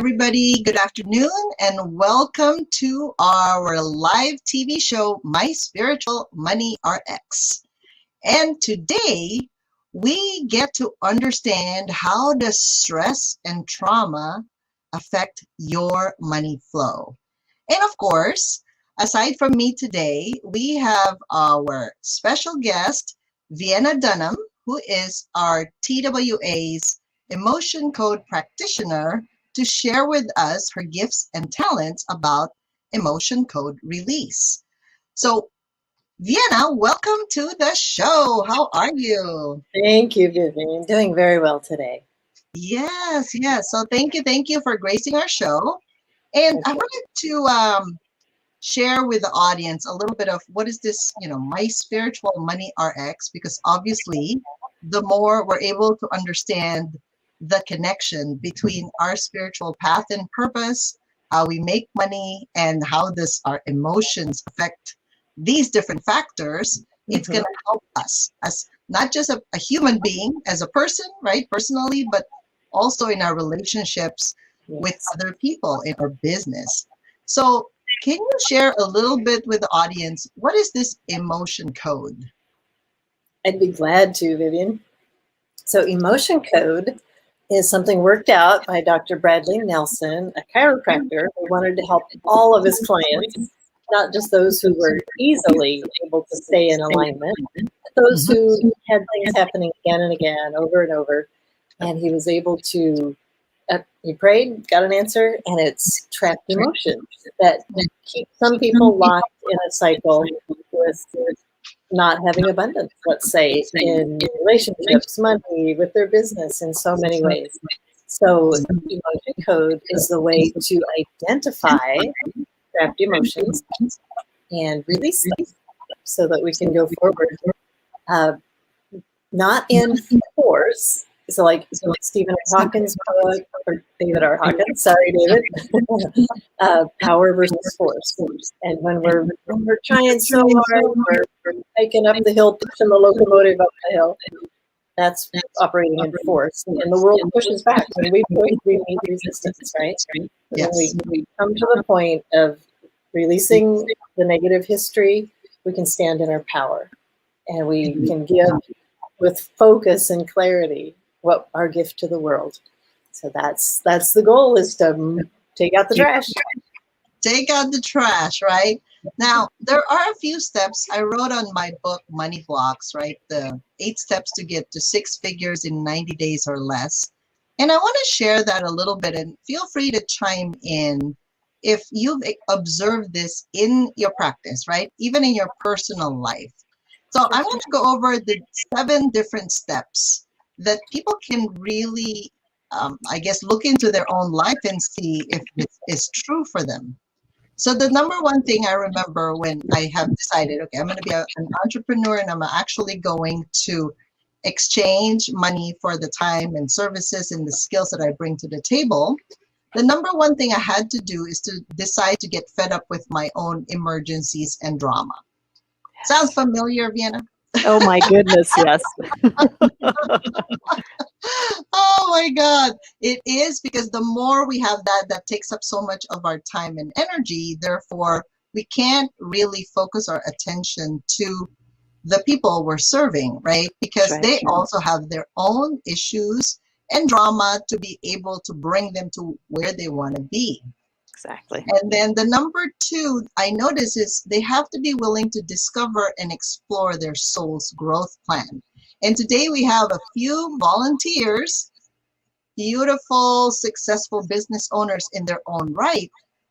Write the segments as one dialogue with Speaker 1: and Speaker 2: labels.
Speaker 1: everybody. Good afternoon, and welcome to our live TV show, My Spiritual Money RX. And today, we get to understand how does stress and trauma affect your money flow. And of course, aside from me today, we have our special guest, Vienna Dunham, who is our TWA's Emotion Code Practitioner, to share with us her gifts and talents about emotion code release. So, Vienna, welcome to the show. How are you?
Speaker 2: Thank you, Vivian. Doing very well today.
Speaker 1: Yes. So thank you for gracing our show. And I wanted to share with the audience a little bit of what is this, My Spiritual Money RX, because obviously the more we're able to understand the connection between our spiritual path and purpose, how we make money, and how does our emotions affect these different factors, it's going to help us as not just a human being, as a person, right, personally, but also in our relationships with other people in our business. So can you share a little bit with the audience, what is this emotion code?
Speaker 2: I'd be glad to, Vivian. So emotion code is something worked out by Dr. Bradley Nelson, a chiropractor who wanted to help all of his clients, not just those who were easily able to stay in alignment, but those who had things happening again and again, over and over. And he was able to, he prayed, got an answer, and it's trapped emotions that keep some people locked in a cycle with not having abundance, let's say, in relationships, money, with their business, in so many ways. So emotion code is the way to identify trapped emotions and release them so that we can go forward. Not in force. So like Stephen R. Hawkins' book, or David R. Hawkins, sorry, David, power versus force. And when we're trying so hard, we're hiking up the hill, pushing the locomotive up the hill, that's operating in force. And the world pushes back. When we push, we meet resistance, right?
Speaker 1: Yes.
Speaker 2: When we come to the point of releasing the negative history, we can stand in our power. And we can give with focus and clarity what our gift to the world. So that's the goal, is to take out the trash.
Speaker 1: Take out the trash, right? Now, there are a few steps I wrote on my book, Money Blocks, right? The 8 steps to get to 6 figures in 90 days or less. And I want to share that a little bit, and feel free to chime in if you've observed this in your practice, right? Even in your personal life. So I want to go over the 7 different steps that people can really, look into their own life and see if it is true for them. So the number one thing I remember when I have decided, okay, I'm going to be an entrepreneur and I'm actually going to exchange money for the time and services and the skills that I bring to the table. The number one thing I had to do is to decide to get fed up with my own emergencies and drama. Sounds familiar, Vienna?
Speaker 3: Oh my goodness, yes.
Speaker 1: Oh my God. It is, because the more we have that takes up so much of our time and energy. Therefore, we can't really focus our attention to the people we're serving, right? Because they also have their own issues and drama to be able to bring them to where they want to be.
Speaker 3: Exactly.
Speaker 1: And then the number 2 I notice is they have to be willing to discover and explore their soul's growth plan. And today we have a few volunteers, beautiful, successful business owners in their own right,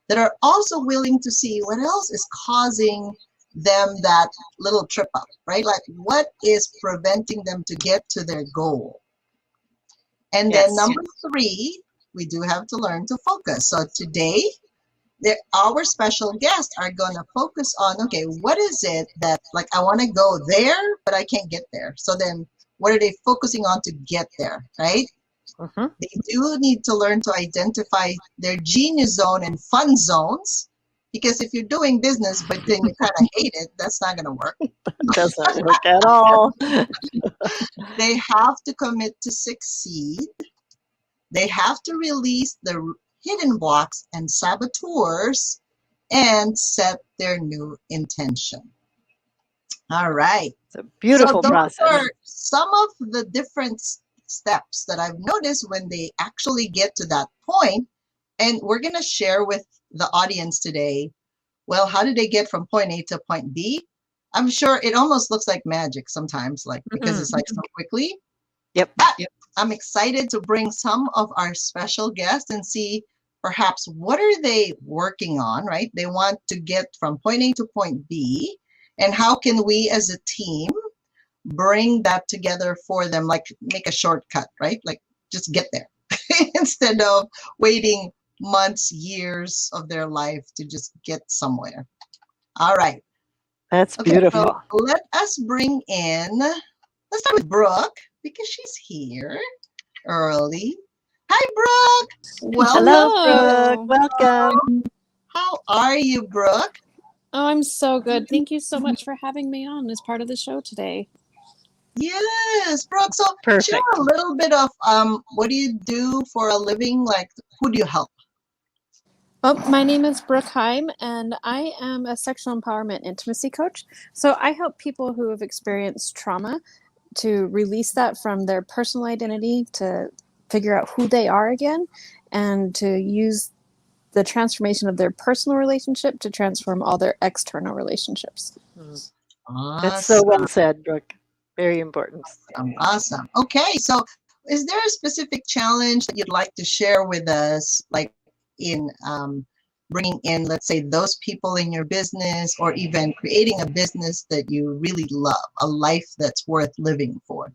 Speaker 1: that are also willing to see what else is causing them that little trip up, right? Like, what is preventing them to get to their goal? And then number 3, we do have to learn to focus. So today, our special guests are going to focus on, okay, what is it that, like, I want to go there, but I can't get there. So then what are they focusing on to get there, right? They do need to learn to identify their genius zone and fun zones, because if you're doing business, but then you kind of hate it, that's not going to work.
Speaker 3: Doesn't work at all.
Speaker 1: They have to commit to succeed. They have to release the hidden blocks and saboteurs and set their new intention. All right.
Speaker 3: It's a beautiful
Speaker 1: So those
Speaker 3: process.
Speaker 1: are some of the different steps that I've noticed when they actually get to that point. And we're going to share with the audience today, well, how did they get from point A to point B? I'm sure it almost looks like magic sometimes, like because it's like so quickly.
Speaker 3: Yep.
Speaker 1: But I'm excited to bring some of our special guests and see perhaps what are they working on, right? They want to get from point A to point B. And how can we as a team bring that together for them, like make a shortcut, right? Like just get there instead of waiting months, years of their life to just get somewhere. All right.
Speaker 3: That's
Speaker 1: Okay,
Speaker 3: beautiful.
Speaker 1: so let us bring in, let's start with Brooke because she's here early. Hi, Brooke. Welcome.
Speaker 3: Hello, Brooke. Welcome.
Speaker 1: How are you, Brooke?
Speaker 4: Oh, I'm so good. Thank you so much for having me on as part of the show today.
Speaker 1: Yes, Brooke. So
Speaker 3: Perfect.
Speaker 1: share a little bit of what do you do for a living? Like, who do you help?
Speaker 4: Well, my name is Brooke Heim, and I am a sexual empowerment intimacy coach. So I help people who have experienced trauma to release that from their personal identity, to figure out who they are again, and to use the transformation of their personal relationship to transform all their external relationships.
Speaker 3: That's so well said, Brooke. Very important.
Speaker 1: Awesome. Okay, so is there a specific challenge that you'd like to share with us, like in bringing in, let's say, those people in your business, or even creating a business that you really love, a life that's worth living for?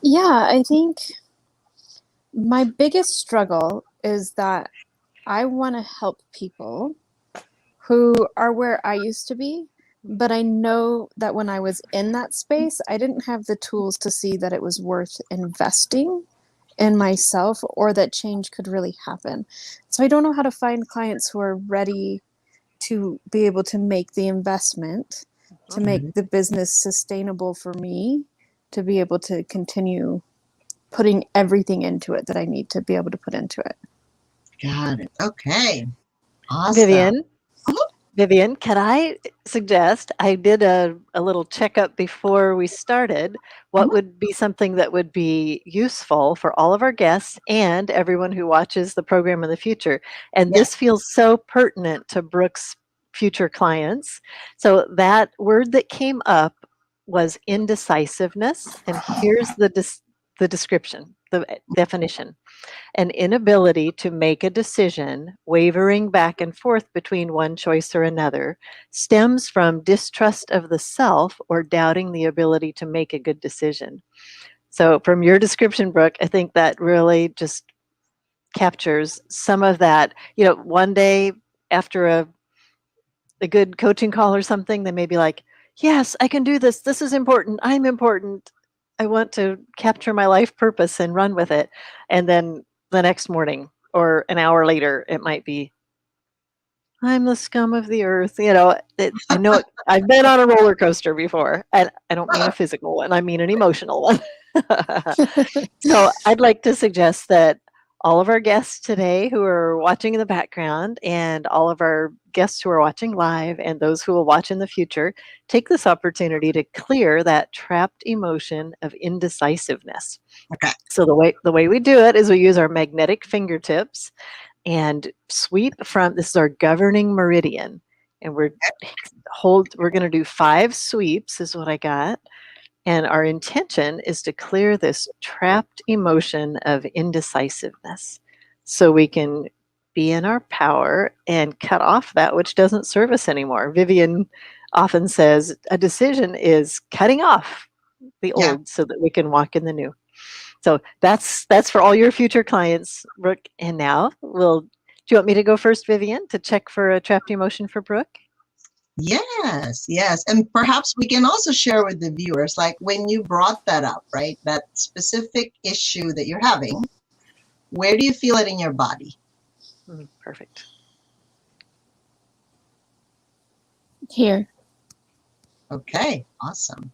Speaker 4: Yeah, I think my biggest struggle is that I want to help people who are where I used to be, but I know that when I was in that space, I didn't have the tools to see that it was worth investing in myself or that change could really happen. So I don't know how to find clients who are ready to be able to make the investment, to make the business sustainable for me, to be able to continue putting everything into it that I need to be able to put into it.
Speaker 1: Got it. Okay. Awesome.
Speaker 3: Vivian, can I suggest, I did a little checkup before we started, what would be something that would be useful for all of our guests and everyone who watches the program in the future. And this feels so pertinent to Brooke's future clients. So that word that came up was indecisiveness. And here's the description, the definition. An inability to make a decision, wavering back and forth between one choice or another, stems from distrust of the self or doubting the ability to make a good decision. So from your description, Brooke, I think that really just captures some of that. You know, one day after a good coaching call or something, they may be like, yes, I can do this. This is important. I'm important. I want to capture my life purpose and run with it. And then the next morning or an hour later, it might be, I'm the scum of the earth. You know, I know it, I've been on a roller coaster before, and I don't mean a physical one, I mean an emotional one. So I'd like to suggest that all of our guests today who are watching in the background, and all of our guests who are watching live, and those who will watch in the future, take this opportunity to clear that trapped emotion of indecisiveness.
Speaker 1: Okay.
Speaker 3: So the way we do it is we use our magnetic fingertips and sweep from, this is our governing meridian, and we're going to do 5 sweeps is what I got. And our intention is to clear this trapped emotion of indecisiveness so we can be in our power and cut off that which doesn't serve us anymore. Vivian often says a decision is cutting off the old so that we can walk in the new. So that's for all your future clients, Brooke. And now do you want me to go first, Vivian, to check for a trapped emotion for Brooke?
Speaker 1: Yes, yes. And perhaps we can also share with the viewers, like when you brought that up, right? That specific issue that you're having, where do you feel it in your body?
Speaker 3: Perfect.
Speaker 4: Here.
Speaker 1: Okay, awesome.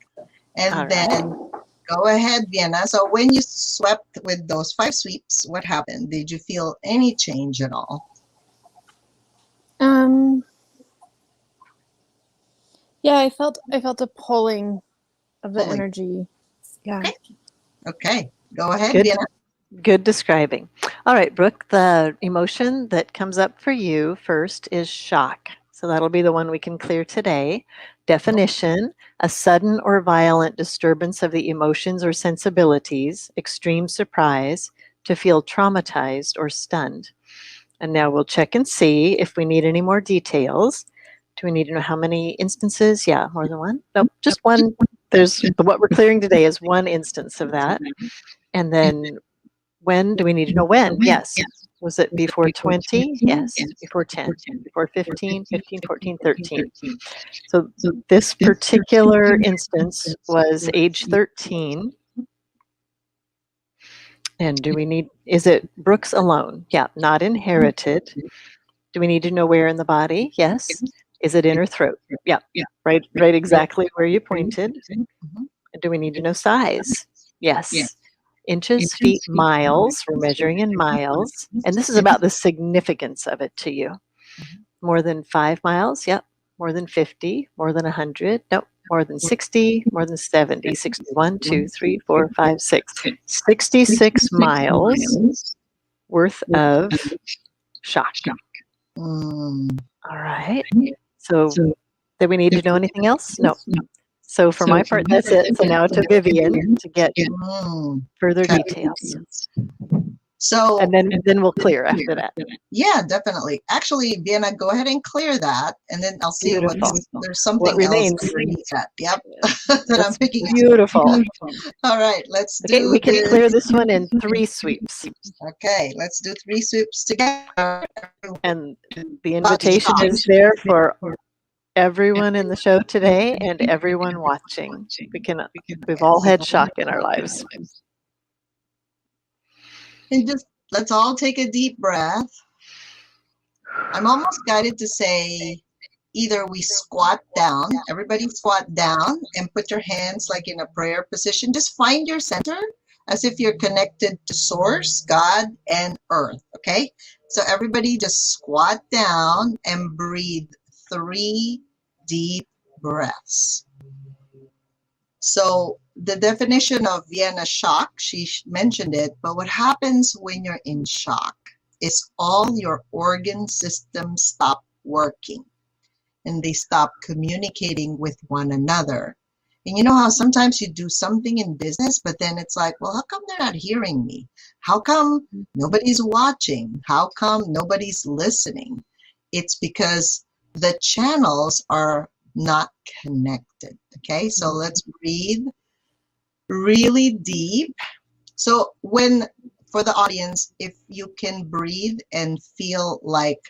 Speaker 1: And then Go ahead, Vienna. So when you swept with those 5 sweeps, what happened? Did you feel any change at all?
Speaker 4: Yeah, I felt a pulling of the
Speaker 1: Pulling.
Speaker 4: energy. Yeah.
Speaker 1: Okay. Okay. Go ahead,
Speaker 3: Good.
Speaker 1: Vienna.
Speaker 3: Good describing. All right, Brooke, the emotion that comes up for you first is shock. So that'll be the one we can clear today. Definition, a sudden or violent disturbance of the emotions or sensibilities, extreme surprise, to feel traumatized or stunned. And now we'll check and see if we need any more details. Do we need to know how many instances? Yeah, more than one? Nope, just one. There's what we're clearing today is one instance of that. And then when do we need to know when? Yes. Was it before 20? Yes. Before 10, before 15, 15, 14, 13. So this particular instance was age 13. And do we need, is it Brooks alone? Yeah, not inherited. Do we need to know where in the body? Yes. Is it inner throat? Yeah, right exactly where you pointed. And do we need to know size? Yes. Inches, feet, miles. We're measuring in miles. And this is about the significance of it to you. More than 5 miles? Yep. More than 50? More than 100? Nope. More than 60? More than 70? 61, 2, 3, 4, 5, 6. 66 miles worth of shock.
Speaker 1: Mm.
Speaker 3: All right. So, do we need to know anything else? No. So for my part, that's it. So now to Vivian to get further details.
Speaker 1: So,
Speaker 3: and then we'll clear after that.
Speaker 1: Yeah, definitely. Actually, Vienna, go ahead and clear that, and then I'll see there's something
Speaker 3: what remains.
Speaker 1: else underneath that. Yep, that I'm picking.
Speaker 3: Beautiful.
Speaker 1: All right, let's do.
Speaker 3: Okay, we can clear this one in 3 sweeps.
Speaker 1: Okay, let's do 3 sweeps together.
Speaker 3: And the invitation is there for everyone in the show today and everyone watching. We've all had shock in our lives.
Speaker 1: And just let's all take a deep breath. I'm almost guided to say either we squat down, everybody squat down and put your hands like in a prayer position. Just find your center as if you're connected to Source, God, and Earth, okay? So everybody just squat down and breathe 3 deep breaths. So the definition of Vienna shock, she mentioned it, but what happens when you're in shock is all your organ systems stop working and they stop communicating with one another. And you know how sometimes you do something in business, but then it's like, well, how come they're not hearing me? How come nobody's watching? How come nobody's listening? It's because the channels are not connected. Okay, so let's breathe really deep. So for the audience, if you can breathe and feel like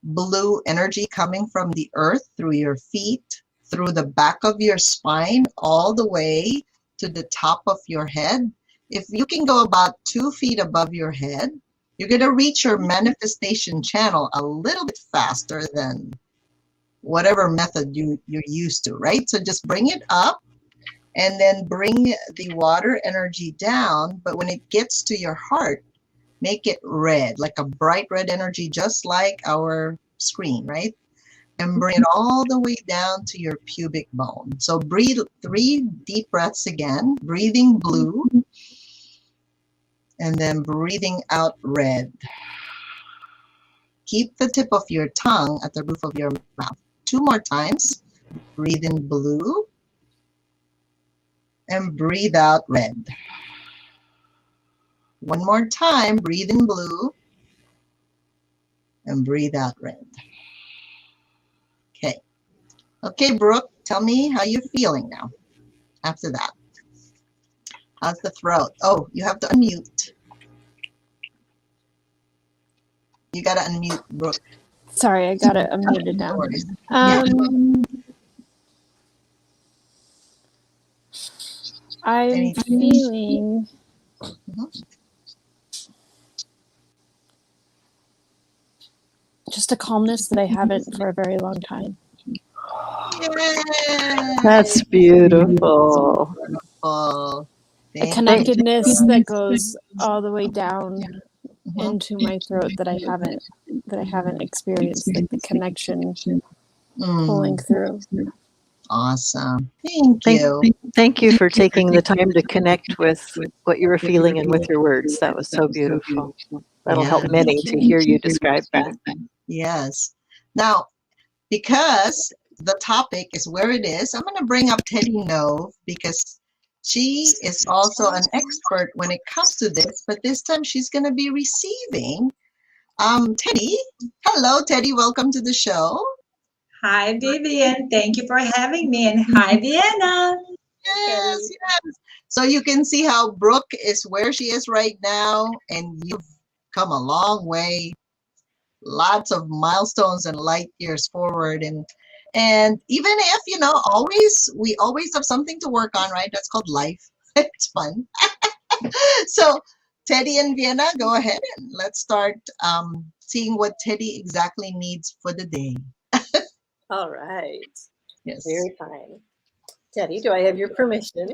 Speaker 1: blue energy coming from the earth through your feet, through the back of your spine, all the way to the top of your head. If you can go about 2 feet above your head, you're going to reach your manifestation channel a little bit faster than whatever method you're used to, right? So just bring it up and then bring the water energy down. But when it gets to your heart, make it red, like a bright red energy, just like our screen, right? And bring it all the way down to your pubic bone. So breathe 3 deep breaths again, breathing blue, and then breathing out red. Keep the tip of your tongue at the roof of your mouth. 2 more times. Breathe in blue and breathe out red. 1 more time. Breathe in blue and breathe out red. Okay. Okay, Brooke, tell me how you're feeling now after that. How's the throat? Oh, you have to unmute. You got to unmute, Brooke.
Speaker 4: Sorry, I got it unmuted now. I'm feeling just a calmness that I haven't for a very long time.
Speaker 3: That's beautiful.
Speaker 4: a connectedness that goes all the way down into my throat that I haven't experienced, like the connection pulling through.
Speaker 1: Awesome. Thank you.
Speaker 3: Thank you for taking the time to connect with what you were feeling and with your words. That was so beautiful. That'll help many to hear you describe that.
Speaker 1: Yes. Now, because the topic is where it is, I'm going to bring up Teddy Nove because she is also an expert when it comes to this, but this time she's going to be receiving. Teddy. Hello, Teddy. Welcome to the show.
Speaker 5: Hi, Vivian. Thank you for having me. And hi, Vienna.
Speaker 1: Yes, yes. So you can see how Brooke is where she is right now, and you've come a long way. Lots of milestones and light years forward, and even if we always have something to work on, right? That's called life. It's fun. So Teddy and Vienna, go ahead and let's start seeing what Teddy exactly needs for the day.
Speaker 2: All right.
Speaker 1: Yes.
Speaker 2: Very fine. Teddy, do I have your permission?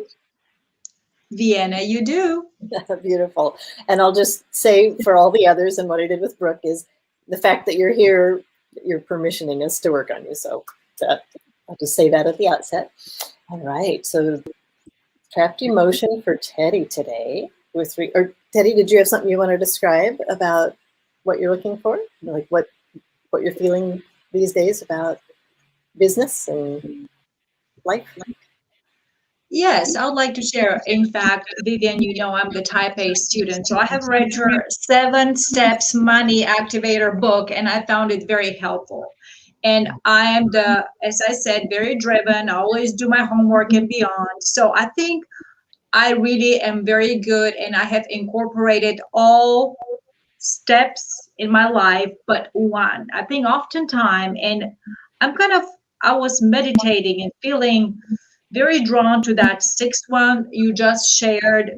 Speaker 5: Vienna, you do.
Speaker 2: Beautiful. And I'll just say for all the others, and what I did with Brooke is the fact that you're here, you're permissioning us to work on you. So I'll just say that at the outset. All right. So trapped emotion for Teddy today. Teddy, did you have something you want to describe about what you're looking for? Like what you're feeling these days about business and life?
Speaker 5: Yes, I would like to share. In fact, Vivian, you know I'm the Type A student, so I have read your 7 Steps Money Activator book, and I found it very helpful. And I am as I said, very driven. I always do my homework and beyond. So I think I really am very good, and I have incorporated all steps in my life, but one. I think oftentimes, and I was meditating and feeling very drawn to that 6th one you just shared,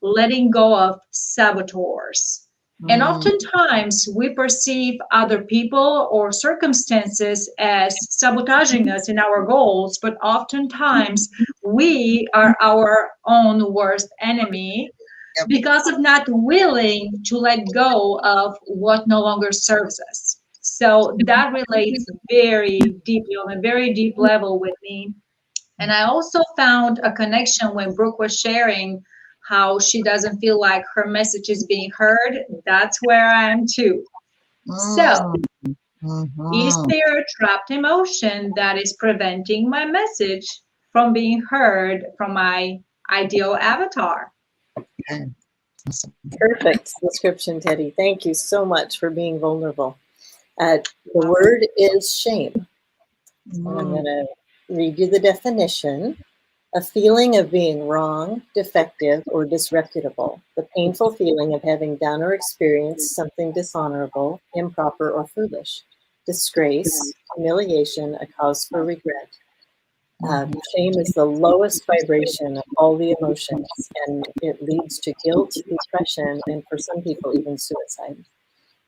Speaker 5: letting go of saboteurs. And oftentimes we perceive other people or circumstances as sabotaging us in our goals, but oftentimes we are our own worst enemy because of not willing to let go of what no longer serves us. So that relates very deeply, on a very deep level with me. And I also found a connection when Brooke was sharing how she doesn't feel like her message is being heard. That's where I am too. So, is there a trapped emotion that is preventing my message from being heard from my ideal avatar?
Speaker 2: Perfect description, Teddy. Thank you so much for being vulnerable. The word is shame. And I'm going to read you the definition. A feeling of being wrong, defective, or disreputable. The painful feeling of having done or experienced something dishonorable, improper, or foolish. Disgrace, humiliation, a cause for regret. Shame is the lowest vibration of all the emotions, and it leads to guilt, depression, and for some people, even suicide.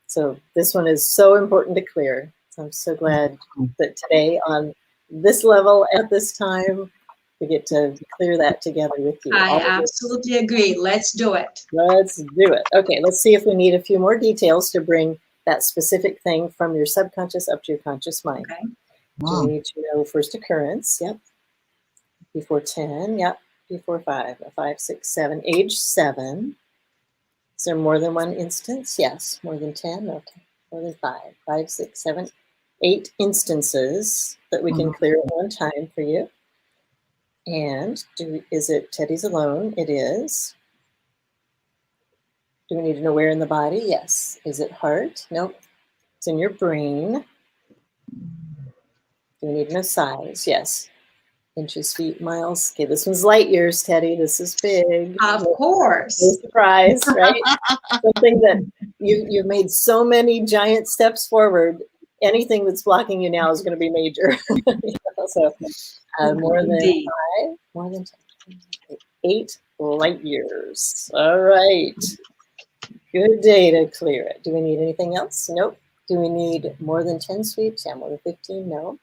Speaker 2: So this one is so important to clear. So I'm so glad that today on this level at this time, we get to clear that together with you.
Speaker 5: I absolutely agree. Let's do it.
Speaker 2: Let's do it. Okay, let's see if we need a few more details to bring that specific thing from your subconscious up to your conscious mind.
Speaker 5: Okay.
Speaker 2: Do we need to know first occurrence? Yep. Before 10. Yep. Before 5. 5, 6, 7. Age 7. Is there more than one instance? Yes. More than 10? Okay. More than 5. 5, 6, 7, 8 instances that we can clear at one time for you. And is it Teddy's alone? It is. Do we need to know where in the body? Yes. Is it heart? Nope. It's in your brain. Do we need to know size? Yes. Inches, feet, miles. Okay, this one's light years, Teddy. This is big.
Speaker 5: Of course.
Speaker 2: No surprise, right? Something that you've made so many giant steps forward. Anything that's blocking you now is going to be major. So more than 5, more than 10, 8 light years. All right. Good day to clear it. Do we need anything else? Nope. Do we need more than 10 sweeps? Yeah, more than 15? No.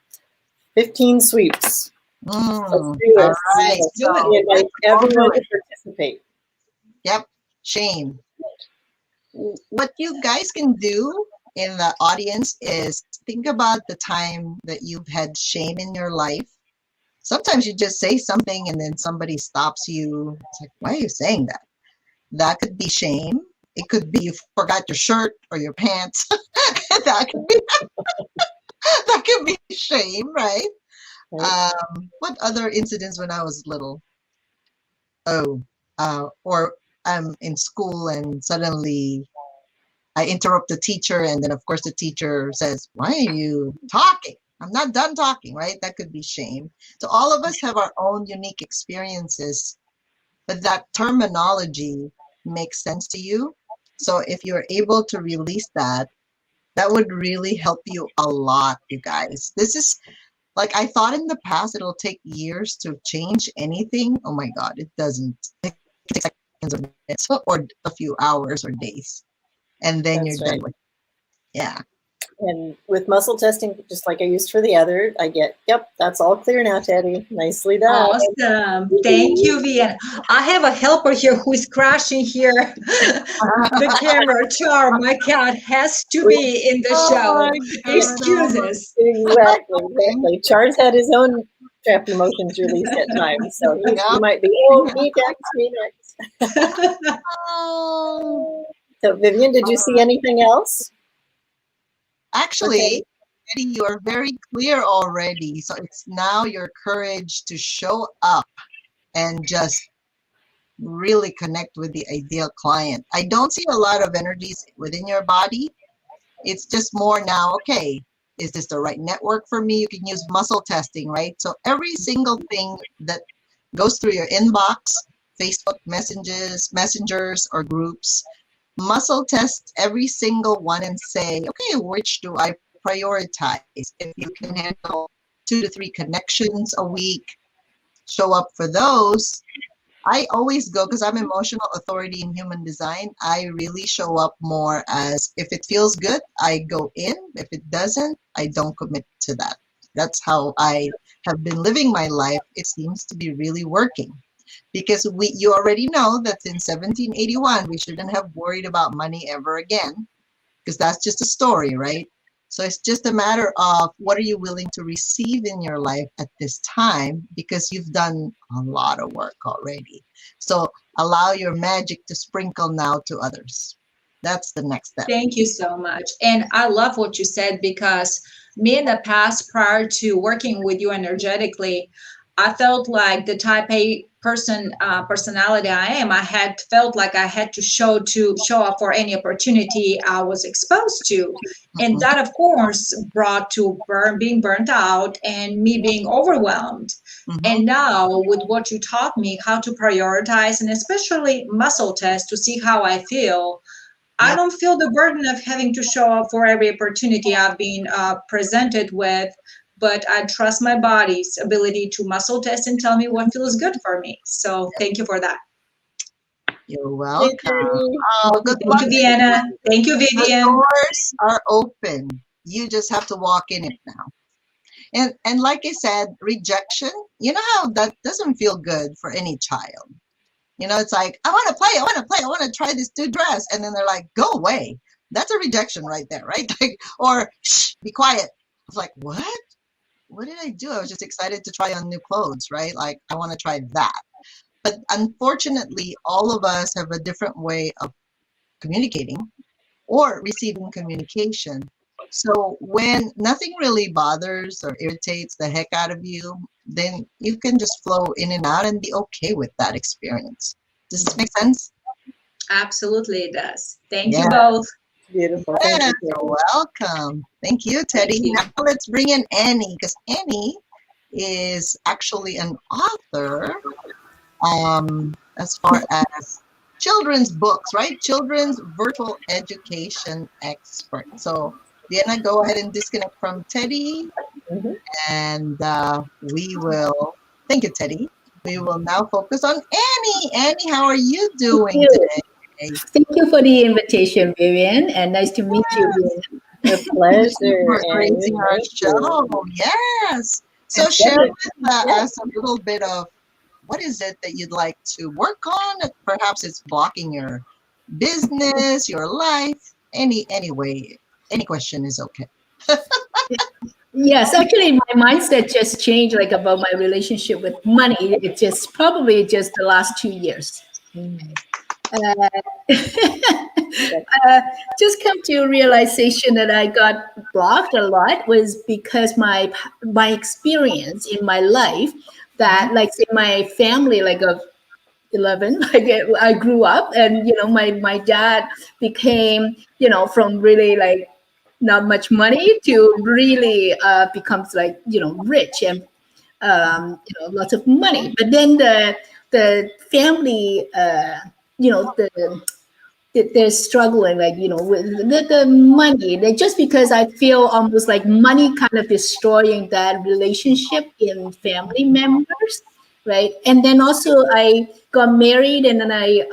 Speaker 2: 15 sweeps. Let's do this.
Speaker 1: All right.
Speaker 2: So we invite everyone to participate.
Speaker 1: Yep, shame. What you guys can do in the audience is think about the time that you've had shame in your life. Sometimes you just say something and then somebody stops you. It's like, why are you saying that? That could be shame. It could be you forgot your shirt or your pants. that could be that could be shame, right?
Speaker 2: Right?
Speaker 1: What other incidents when I was little? Oh, or I'm in school and suddenly I interrupt the teacher, and then of course the teacher says, "Why are you talking? I'm not done talking," right? That could be shame. So all of us have our own unique experiences, but that terminology makes sense to you. So if you're able to release that, that would really help you a lot, you guys. This is like I thought in the past it'll take years to change anything. Oh my God, it doesn't. It takes seconds or minutes or a few hours or days, and then you're
Speaker 2: That's
Speaker 1: done
Speaker 2: right.
Speaker 1: with it. Yeah.
Speaker 2: And with muscle testing, just like I used for the other, I get, yep, that's all clear now, Teddy. Nicely done.
Speaker 5: Awesome. Thank you, Vienna. I have a helper here who is crashing here. The camera. Char, my cat, has to be in the
Speaker 1: Oh
Speaker 5: show.
Speaker 1: my God.
Speaker 5: Excuses.
Speaker 2: Exactly. Char's had his own trapped emotions released at times, so he
Speaker 1: Yep.
Speaker 2: might be, oh, me next.
Speaker 1: Oh.
Speaker 2: So, Vivian, did you see anything else?
Speaker 1: Actually, Eddie, you are very clear already. So it's now your courage to show up and just really connect with the ideal client. I don't see a lot of energies within your body. It's just more now, okay, is this the right network for me? You can use muscle testing, right? So every single thing that goes through your inbox, Facebook messengers or groups, muscle test every single one and say, okay, which do I prioritize? If you can handle 2 to 3 connections a week, show up for those. I always go, because I'm emotional authority in human design, I really show up more as if it feels good, I go in. If it doesn't, I don't commit to that. That's how I have been living my life. It seems to be really working. Because you already know that in 1781, we shouldn't have worried about money ever again, because that's just a story, right? So it's just a matter of what are you willing to receive in your life at this time, because you've done a lot of work already. So allow your magic to sprinkle now to others. That's the next step.
Speaker 5: Thank you so much. And I love what you said, because me in the past, prior to working with you energetically, I felt like the type A personality I am. I had felt like I had to show up for any opportunity I was exposed to, and that of course brought to being burnt out and me being overwhelmed. And now with what you taught me, how to prioritize and especially muscle test to see how I feel, I don't feel the burden of having to show up for every opportunity I've been presented with, but I trust my body's ability to muscle test and tell me what feels good for me. So thank you for that.
Speaker 1: You're welcome. Good
Speaker 5: Thank you, Vienna. Thank you,
Speaker 1: The
Speaker 5: Vivian.
Speaker 1: doors are open. You just have to walk in it now. And like I said, rejection, you know how that doesn't feel good for any child. You know, it's like, I want to play, I want to try this new dress. And then they're like, go away. That's a rejection right there, right? Like, or shh, be quiet. It's like, what? What did I do? I was just excited to try on new clothes, right? Like, I want to try that. But unfortunately, all of us have a different way of communicating or receiving communication. So when nothing really bothers or irritates the heck out of you, then you can just flow in and out and be okay with that experience. Does this make sense?
Speaker 5: Absolutely, it does. Thank
Speaker 1: Yeah.
Speaker 5: you both.
Speaker 2: Beautiful.
Speaker 1: Yeah,
Speaker 2: Thank you.
Speaker 1: you're welcome. Thank you, Teddy.
Speaker 5: Thank you.
Speaker 1: Now let's bring in Annie, because Annie is actually an author as far as children's books, right? Children's virtual education expert. So Vienna, go ahead and disconnect from Teddy. And we will, thank you, Teddy. We will now focus on Annie. Annie, how are you doing today?
Speaker 6: Thank you for the invitation, Vivian, and nice to meet you.
Speaker 2: A pleasure.
Speaker 1: For gracing our show. Yes. So share with us a little bit of what is it that you'd like to work on? Perhaps it's blocking your business, your life, any way, any question is okay.
Speaker 6: Yes, actually, my mindset just changed, like about my relationship with money. It just probably just the last 2 years. Uh, just come to a realization that I got blocked a lot was because my experience in my life, that like say my family, like of 11, like I grew up, and my dad became, from really like not much money to really becomes like rich, and lots of money. But then the family, you know the they're struggling, like with the money. They, just because I feel almost like money kind of destroying that relationship in family members, right? And then also I got married, and then I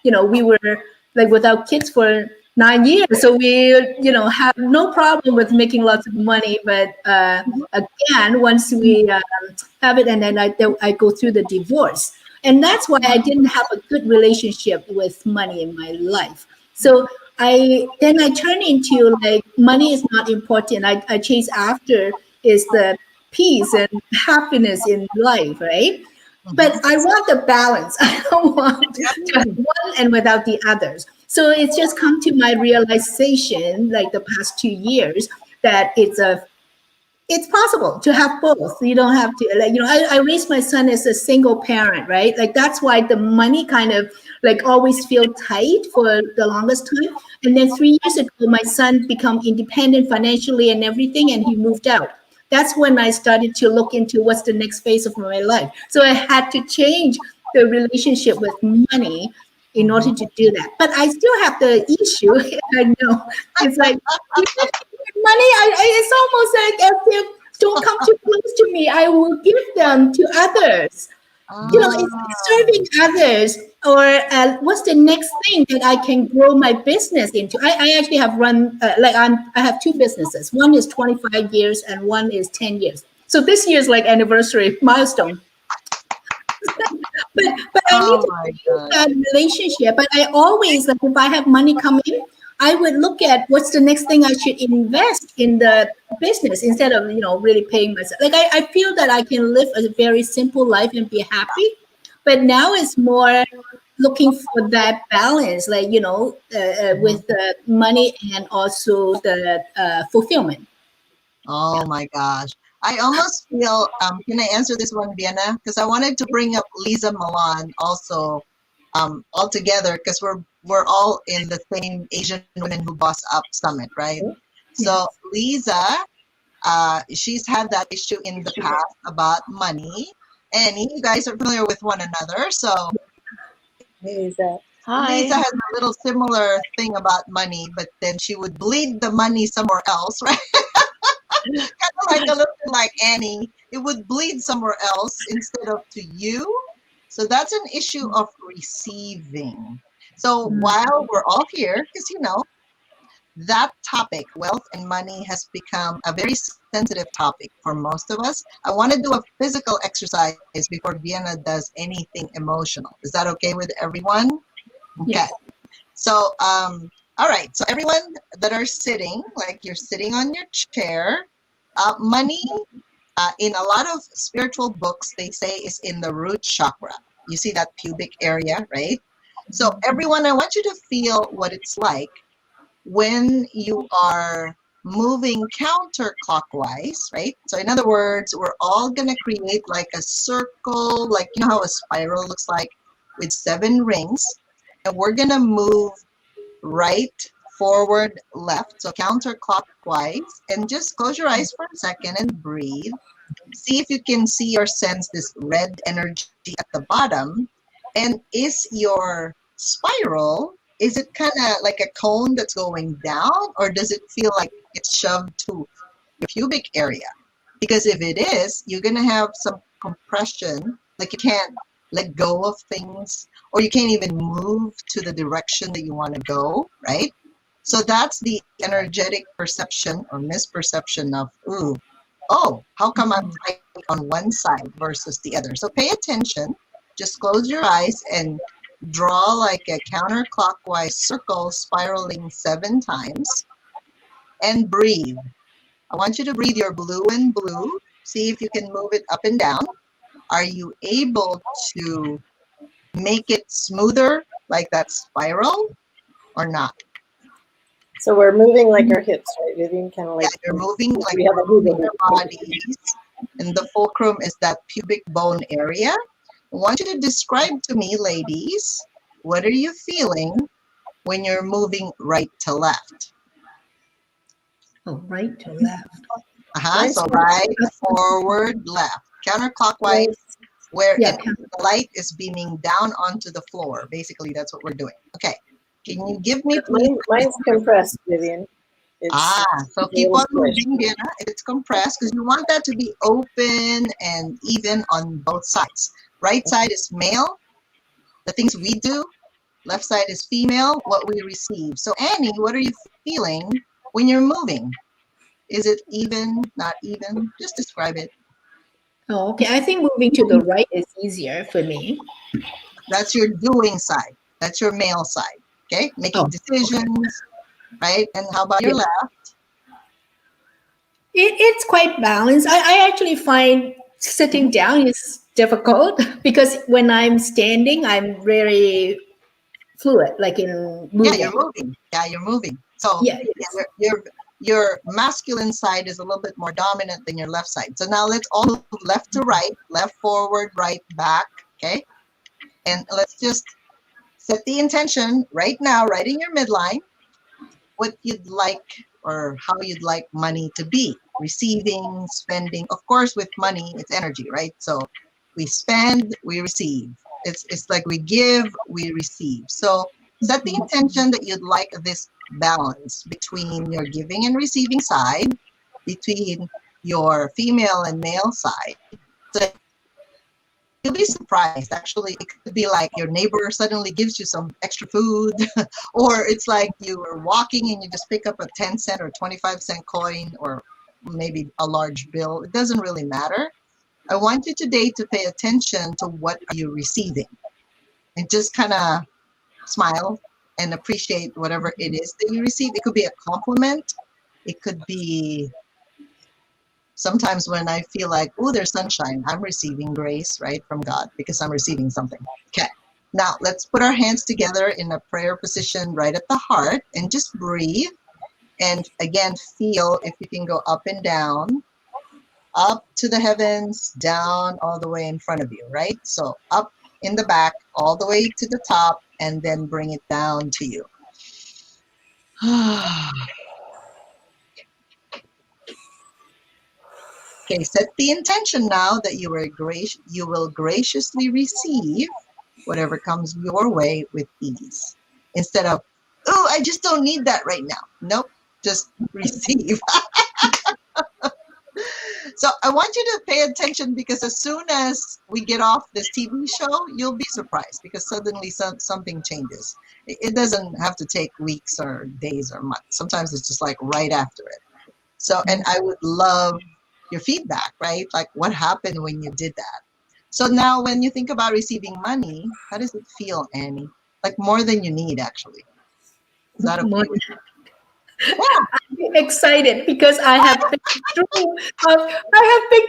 Speaker 6: we were like without kids for 9 years, so we have no problem with making lots of money. But again, once we have it, and then I go through the divorce, and that's why I didn't have a good relationship with money in my life. So I turn into like money is not important. I chase after is the peace and happiness in life, right? But I want the balance. I don't want to have one and without the others. So it's just come to my realization, like the past 2 years, that it's possible to have both. You don't have to, like, I raised my son as a single parent, right? Like that's why the money kind of like always feel tight for the longest time. And then 3 years ago, my son become independent financially and everything, and he moved out. That's when I started to look into what's the next phase of my life. So I had to change the relationship with money in order to do that. But I still have the issue. I know it's like money. It's almost like as if don't come too close to me. I will give them to others. It's serving others, or what's the next thing that I can grow my business into? I actually have run I have two businesses. One is 25 years and one is 10 years. So this year's like anniversary milestone. but I need to build that relationship. But I always, like, if I have money come in, I would look at what's the next thing I should invest in the business instead of really paying myself. Like I feel that I can live a very simple life and be happy, but now it's more looking for that balance, like with the money and also the fulfillment.
Speaker 1: Oh my gosh. I almost feel, can I answer this one, Vienna? Because I wanted to bring up Lisa Milan also all together, because we're all in the same Asian Women Who Boss Up Summit, right? So Lisa, she's had that issue in the past about money, and you guys are familiar with one another. So
Speaker 2: Lisa.
Speaker 3: Hi.
Speaker 1: Lisa has a little similar thing about money, but then she would bleed the money somewhere else, right? Kind of like a little bit like Annie. It would bleed somewhere else instead of to you. So that's an issue of receiving. So while we're all here, because that topic, wealth and money, has become a very sensitive topic for most of us. I want to do a physical exercise before Vienna does anything emotional. Is that okay with everyone? Okay.
Speaker 6: Yes.
Speaker 1: So, all right. So everyone that are sitting, like you're sitting on your chair, money, in a lot of spiritual books, they say is in the root chakra. You see that pubic area, right? So everyone, I want you to feel what it's like when you are moving counterclockwise, right? So in other words, we're all going to create like a circle, like how a spiral looks like, with 7 rings. And we're going to move right, forward, left, so counterclockwise. And just close your eyes for a second and breathe. See if you can see or sense this red energy at the bottom. And is your spiral, is it kind of like a cone that's going down, or does it feel like it's shoved to your pubic area? Because if it is, you're going to have some compression, like you can't let go of things, or you can't even move to the direction that you want to go, right? So that's the energetic perception or misperception of, how come I'm tight on one side versus the other. So pay attention. Just close your eyes and draw like a counterclockwise circle spiraling 7 times and breathe. I want you to breathe your blue and blue. See if you can move it up and down. Are you able to make it smoother like that spiral or not?
Speaker 2: So we're moving like our hips, right, Vivian? Kind of like
Speaker 1: Yeah, you're moving like
Speaker 2: we have a
Speaker 1: moving
Speaker 2: movement.
Speaker 1: your bodies, and the fulcrum is that pubic bone area. I want you to describe to me, ladies, what are you feeling when you're moving right to left?
Speaker 6: Oh, right to left.
Speaker 1: So right, forward, left. Counterclockwise, where
Speaker 6: Yeah.
Speaker 1: the light is beaming down onto the floor. Basically, that's what we're doing. Okay. Can you give me, please?
Speaker 2: Mine's compressed, Vivian.
Speaker 1: So keep on moving, Vienna. It's compressed because you want that to be open and even on both sides. Right side is male, the things we do. Left side is female, what we receive. So Annie, what are you feeling when you're moving? Is it even, not even? Just describe it.
Speaker 6: Oh, okay. I think moving to the right is easier for me.
Speaker 1: That's your doing side. That's your male side. Okay, making decisions, right? And how about your left?
Speaker 6: It's quite balanced. I actually find sitting down is difficult because when I'm standing, I'm very fluid, like in moving.
Speaker 1: Yeah, you're moving. Yeah, you're moving. So your masculine side is a little bit more dominant than your left side. So now let's all move left to right, left forward, right back. Okay, and let's just set the intention right now, right in your midline, what you'd like or how you'd like money to be. Receiving, spending. Of course, with money, it's energy, right? So we spend, we receive. It's like we give, we receive. So set the intention that you'd like this balance between your giving and receiving side, between your female and male side. So you'll be surprised. Actually, it could be like your neighbor suddenly gives you some extra food, or it's like you were walking and you just pick up a 10-cent or 25-cent coin, or maybe a large bill. It doesn't really matter. I want you today to pay attention to what are you receiving, and just kind of smile and appreciate whatever it is that you receive. It could be a compliment. It could be sometimes when I feel like, oh, there's sunshine, I'm receiving grace, right, from God, because I'm receiving something. Okay. Now, let's put our hands together in a prayer position right at the heart and just breathe. And again, feel if you can go up and down, up to the heavens, down all the way in front of you, right? So up in the back, all the way to the top, and then bring it down to you. Okay, set the intention now that you will graciously receive whatever comes your way with ease. Instead of, oh, I just don't need that right now. Nope, just receive. So I want you to pay attention, because as soon as we get off this TV show, you'll be surprised, because suddenly something changes. It doesn't have to take weeks or days or months. Sometimes it's just like right after it. So, and I would love your feedback, right? Like what happened when you did that? So now when you think about receiving money, how does it feel, Annie? Like more than you need, actually. Is that okay?
Speaker 6: I'm excited because I have big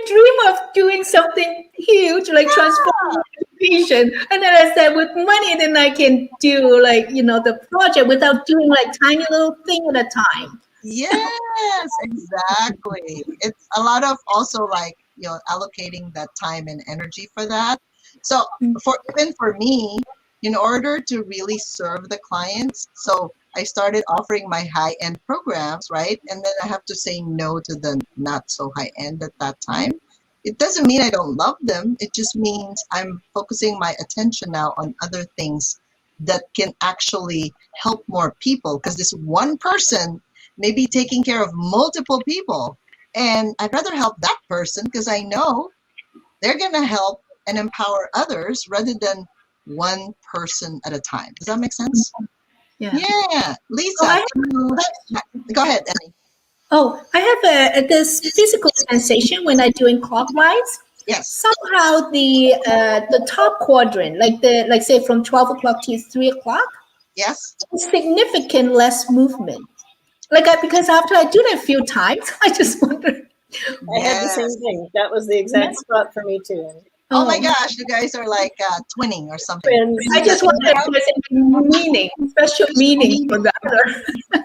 Speaker 6: dream of doing something huge, like transforming education. And then I said, with money, then I can do like, the project without doing like tiny little thing at a time.
Speaker 1: Yes, exactly. It's a lot of also like, allocating that time and energy for that. So even for me, in order to really serve the clients, so I started offering my high-end programs, right? And then I have to say no to the not so high-end at that time. It doesn't mean I don't love them. It just means I'm focusing my attention now on other things that can actually help more people, because this one person may be taking care of multiple people. And I'd rather help that person because I know they're going to help and empower others rather than one person at a time. Does that make sense? Yeah. Lisa, go ahead, Annie.
Speaker 6: Oh, I have this physical sensation when I'm doing clockwise.
Speaker 1: Yes.
Speaker 6: somehow the top quadrant, like say from 12 o'clock to 3 o'clock,
Speaker 1: Yes.
Speaker 6: significant less movement. Because after I do that a few times, I just wonder.
Speaker 2: I had the same thing. That was the exact spot for me too.
Speaker 1: Oh my gosh, you guys are like twinning or something.
Speaker 2: Twins.
Speaker 6: I just wonder if there's any meaning, special meaning for that.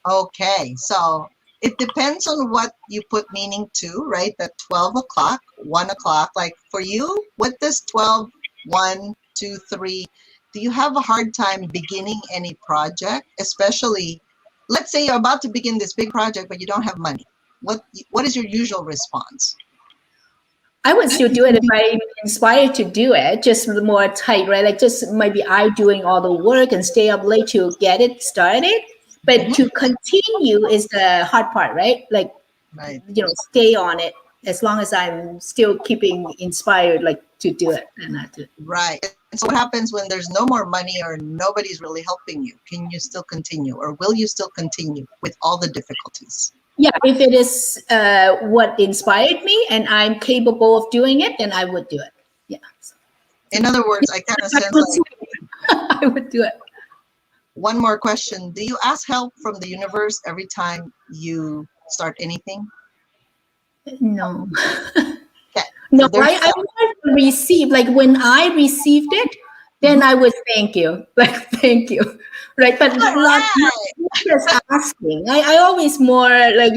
Speaker 1: Okay, so it depends on what you put meaning to, right? At 12 o'clock, 1 o'clock. Like for you, what does 12, 1, 2, 3, do you have a hard time beginning any project? Especially, let's say you're about to begin this big project, but you don't have money. What is your usual response?
Speaker 6: I would still do it if I'm inspired to do it, just more tight, right? Like just maybe I doing all the work and stay up late to get it started. But to continue is the hard part, right? Like,
Speaker 1: Right.
Speaker 6: Stay on it as long as I'm still keeping inspired, like to do it and not to.
Speaker 1: Right. So what happens when there's no more money or nobody's really helping you? Can you still continue, or will you still continue with all the difficulties?
Speaker 6: Yeah, if it is what inspired me and I'm capable of doing it, then I would do it. Yeah.
Speaker 1: In other words, I kind of sense like,
Speaker 6: I would do it.
Speaker 1: one more question. Do you ask help from the universe every time you start anything?
Speaker 6: No.
Speaker 1: Okay.
Speaker 6: No,
Speaker 1: So there's
Speaker 6: I want to receive, like when I received it, then I would thank you, like thank you, right? But not just asking. I always more like,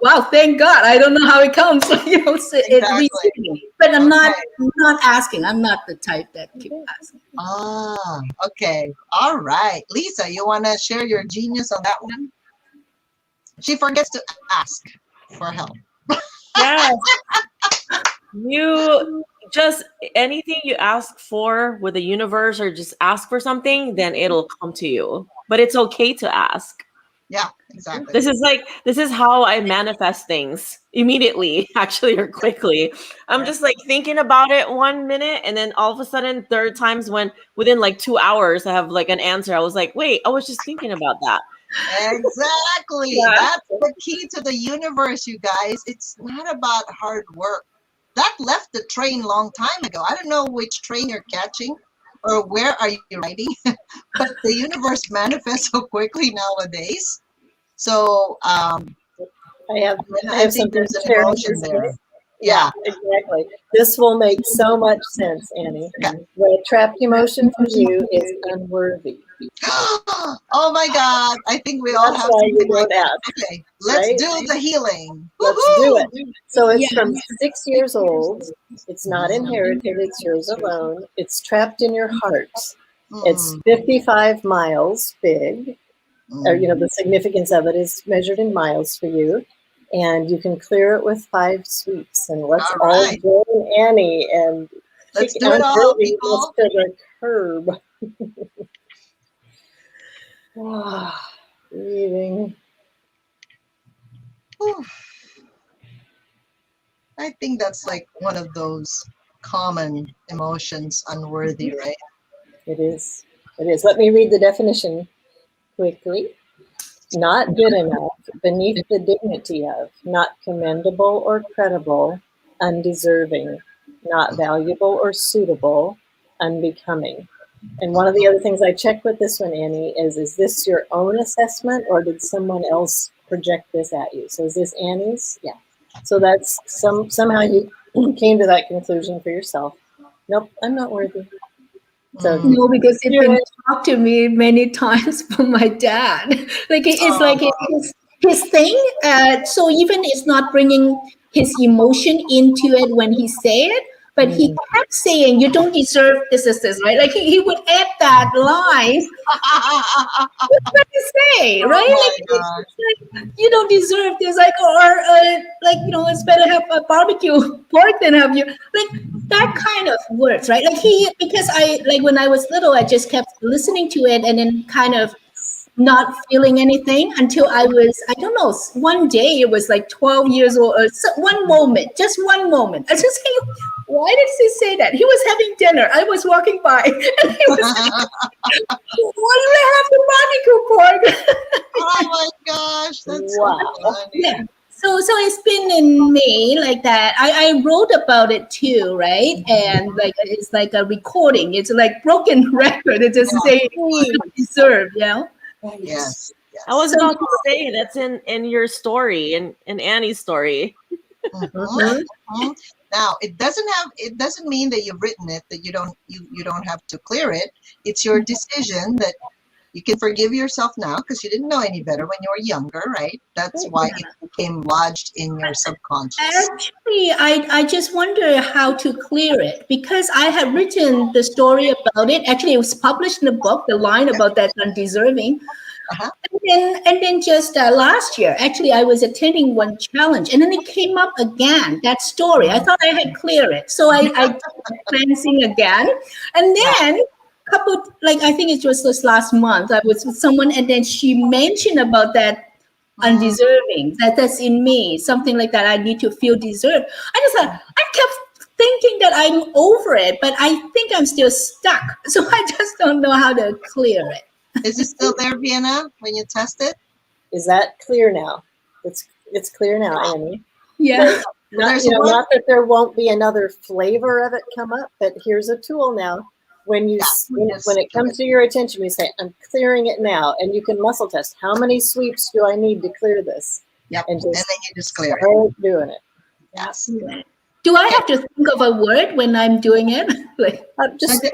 Speaker 6: wow, thank God. I don't know how it comes, so, it's receiving. But I'm not asking. I'm not the type that keep asking.
Speaker 1: Ah, okay. All right. Lisa, you want to share your genius on that one? She forgets to ask for help.
Speaker 7: Yes. You just anything you ask for with the universe or just ask for something, then it'll come to you. But it's okay to ask.
Speaker 1: Yeah, exactly.
Speaker 7: This is how I manifest things immediately, actually, or quickly. I'm just like thinking about it 1 minute, and then all of a sudden, third times when within like 2 hours, I have like an answer. I was like, wait, I was just thinking about that.
Speaker 1: Exactly.
Speaker 7: Yeah.
Speaker 1: That's the key to the universe, you guys. It's not about hard work. That left the train long time ago. I don't know which train you're catching or where are you riding, but the universe manifests so quickly nowadays. So
Speaker 2: I have
Speaker 1: I think
Speaker 2: something
Speaker 1: there's
Speaker 2: to
Speaker 1: an
Speaker 2: share.
Speaker 1: emotion there.
Speaker 2: Yeah, exactly. This will make so much sense, Annie. The trapped emotion for you is unworthy.
Speaker 1: Oh my God. I think we all
Speaker 2: That's
Speaker 1: have
Speaker 2: why
Speaker 1: something
Speaker 2: you
Speaker 1: like
Speaker 2: don't
Speaker 1: that.
Speaker 2: ask,
Speaker 1: Okay, let's
Speaker 2: right?
Speaker 1: do the healing.
Speaker 2: Let's do
Speaker 1: Woohoo!
Speaker 2: it. So it's from 6 years old. It's not inherited. It's yours alone. It's trapped in your heart. It's 55 miles big. Or, the significance of it is measured in miles for you. And you can clear it with 5 sweeps. And let's all join Annie and
Speaker 1: Let's do it all, people.
Speaker 2: to the curb. Breathing.
Speaker 1: I think that's like one of those common emotions, unworthy, right?
Speaker 2: It is. It is. Let me read the definition quickly. Not good enough, beneath the dignity of, not commendable or credible, undeserving, not valuable or suitable, unbecoming. And one of the other things I checked with this one, Annie, is this your own assessment or did someone else project this at you? So is this Annie's? Yeah. So that's somehow you came to that conclusion for yourself. Nope, I'm not worthy. So
Speaker 6: no, because it been talked to me many times from my dad. Like it's like his thing. So even it's not bringing his emotion into it when he say it, but he kept saying, "You don't deserve this, right?" Like he would add that line. What did he say, right? Like, you don't deserve this, like, or it's better have a barbecue pork than have you, like that kind of words, right? Like because I like when I was little, I just kept listening to it and then kind of not feeling anything until I don't know, one day it was like 12 years old, or just one moment. I just saying, why did he say that? He was having dinner. I was walking by and he was why do I have the barbecue pork?
Speaker 1: Oh my gosh, that's
Speaker 2: wow.
Speaker 1: so funny.
Speaker 6: Yeah. So it's been in me like that. I wrote about it too, right? And like it's like a recording. It's like broken record. It just say deserve, you know.
Speaker 1: Yes.
Speaker 7: I was
Speaker 6: So-
Speaker 7: about to say that's in your story, in Annie's story.
Speaker 1: Mhm, mhm. Now it doesn't mean that you've written it, that you don't have to clear it. It's your decision that you can forgive yourself now because you didn't know any better when you were younger, right? That's why it became lodged in your subconscious.
Speaker 6: Actually, I just wonder how to clear it because I had written the story about it. Actually, it was published in the book, the line about that undeserving.
Speaker 1: Uh-huh.
Speaker 6: And then just last year, actually, I was attending one challenge, and then it came up again. That story, I thought I had cleared it, so I did cleansing again, and then couple like I think it was this last month. I was with someone, and then she mentioned about that undeserving. That's in me, something like that. I need to feel deserved. I just thought I kept thinking that I'm over it, but I think I'm still stuck. So I just don't know how to clear it.
Speaker 1: Is it still there, Vienna, when you test it?
Speaker 2: Is that clear now? It's clear now, Annie.
Speaker 6: Yeah.
Speaker 2: Not, you know, not that there won't be another flavor of it come up, but here's a tool now. When you when it comes to your attention, you say, "I'm clearing it now," and you can muscle test. How many sweeps do I need to clear this?
Speaker 1: Yep.
Speaker 2: And
Speaker 1: then you just clear it.
Speaker 2: start doing it.
Speaker 1: Yes.
Speaker 6: Do I have to think of a word when I'm doing it? Like
Speaker 2: Just